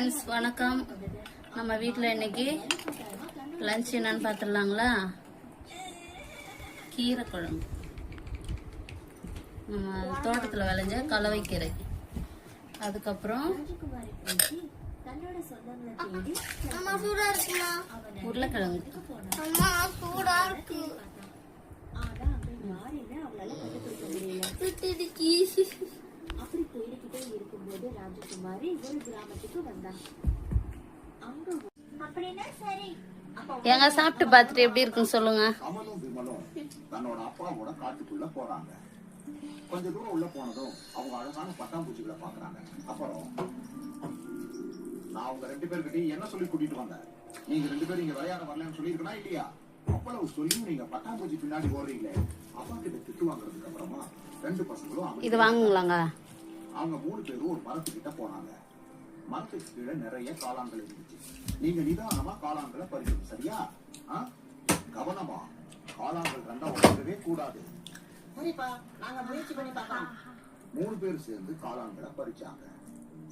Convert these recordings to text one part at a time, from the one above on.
Friends வணக்கம். நம்ம வீட்டில் இன்னைக்கு லஞ்ச் என்னன்னு பார்த்துடலாங்களா? கீரை குழம்பு, நம்ம தோட்டத்தில் விளைஞ்ச கலவைக்கீரை, அதுக்கப்புறம் உருளைக்கிழங்கு, அப்படி போயிக்கிட்டே இருக்கும்போது ராஜகுமாரி ஒரு கிராமத்துக்கு வந்தாங்க. அப்படின்னா சரி, எங்க சாப்பிட்டு பார்த்துட்டு எப்படி இருக்குன்னு சொல்லுங்க. அமலும் விமலும் தன்னோட அப்பாவோட காட்டுக்குள்ள போறாங்க. கொஞ்ச தூரம் உள்ள போனதும் அவங்க அழகான பட்டாம்பூச்சிகளை பாக்குறாங்க. அப்புறம் நான் அவங்க 2 பேர்கிட்ட என்ன சொல்லி கூட்டிட்டு வந்தேன்? நீங்க 2 பேரும் இங்க விளையாட வரலன்னு சொல்லிருக்கா இல்லையா? அவ்வளவு சொல்லியும் நீங்க பட்டாம்பூச்சி பின்னாடி ஓடுறீங்களே. அப்பா கிட்ட திட்டு வாங்குறதுக்கு அப்புறமா 2 பசங்களும் இது வாங்குங்களாங்க. அவங்க 3 பேரும் ஒரு மரத்துக்கிட்ட போனாங்க. மரத்துக்கு கீழே நிறைய காளான்கள் இருந்துச்சு. நீங்க நிதானமா காளான்களை பறிக்கணும், சரியா? கவனமா, காளான்கள் ரெண்டா உடையவே கூடாது. சரிப்பா, நாங்க முயற்சி பண்ணி பார்க்கலாம். 3 பேர் சேர்ந்து காளான்களை பறிச்சாங்க.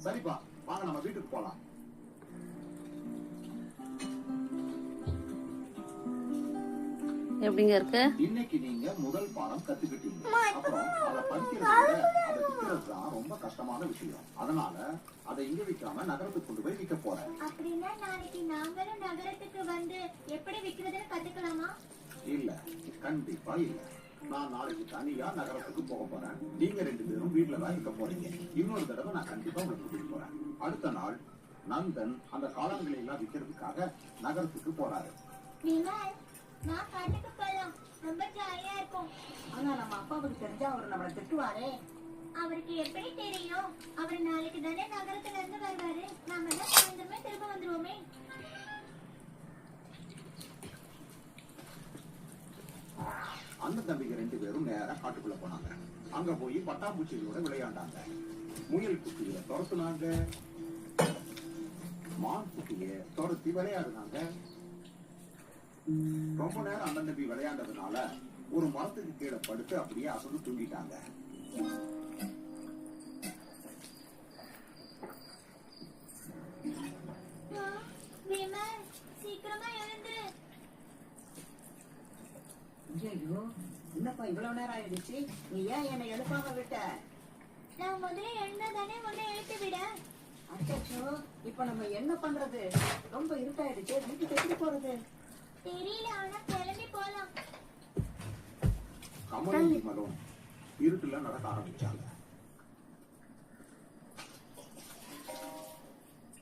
சரிப்பா, வாங்க நம்ம வீட்டுக்கு போலாம். எப்படிங்க இருக்கு? இன்னைக்கு நீங்க முதல் பாடம் கத்துக்கிட்டீங்க. அப்புறம் அதை பறிக்கிறத அதை விற்கிறதுதான் ரொம்ப கஷ்டமான விஷயம். அதனால அதை இங்க விற்காம நகரத்துக்கு கொண்டு போய் விற்க போறேன். அப்படின்னா நாளைக்கு நாங்களும் நகரத்துக்கு வந்து எப்படி விற்கிறதுன்னு கத்துக்கலாமா? இல்ல, கண்டிப்பா இல்ல. நான் நாளைக்கு தனியா நகரத்துக்கு போக போறேன். நீங்க 2 பேரும் வீட்டுல தான் இருக்க போறீங்க. இன்னொரு தடவை நான் கண்டிப்பா உங்களுக்கு கூட்டிட்டு போறேன். அடுத்த நாள் நந்தன் அந்த காளான்களை எல்லாம் விற்கிறதுக்காக நகரத்துக்கு போறாரு. நான் காட்டுக்கு போலாம், ரொம்ப ஜாலியா இருக்கும். ஆனா நம்ம அப்பாவுக்கு தெரிஞ்சா அவர் நம்மள திட்டுவாரே. அவருக்கு எப்படி தெரியும்? அவர் நாளைக்கு தானே நகரத்துல இருந்து வருவாரு. நாம தான் சாயந்தரமே திரும்ப வந்துருவோமே. அண்ணன் தம்பிங்க 2 பேரும் நேரா காட்டுக்குள்ள போனாங்க. அங்க போய் பட்டாம்பூச்சிகளோட விளையாண்டாங்க. முயல் குட்டிய துரத்துனாங்க, மான் குட்டிய துரத்தி விளையாடுனாங்க. ரொம்ப நேரம் அண்ணன் தம்பி விளையாண்டதுனால ஒரு மரத்துக்கு கீழே படுத்து அப்படியே அசந்து தூங்கிட்டாங்க. சீக்கிரமா எழுந்துரு. என்னப்பா இவ்வளவு நேரம் ஆயிடுச்சு? நீ ஏன் என்னை எழுப்பாம விட்ட? நான் முதல்ல எழுந்தாதானே உன்னை எழுப்பி விட. அச்சோ, இப்ப நம்ம என்ன பண்றது? ரொம்ப இருட்டாயிடுச்சு, வீட்டுக்கு எப்படி போறது? தெரியல, ஆனா கிளம்பி போலாம். கமலும் விமலும் இருட்டுல நடக்க ஆரம்பிச்சாங்க.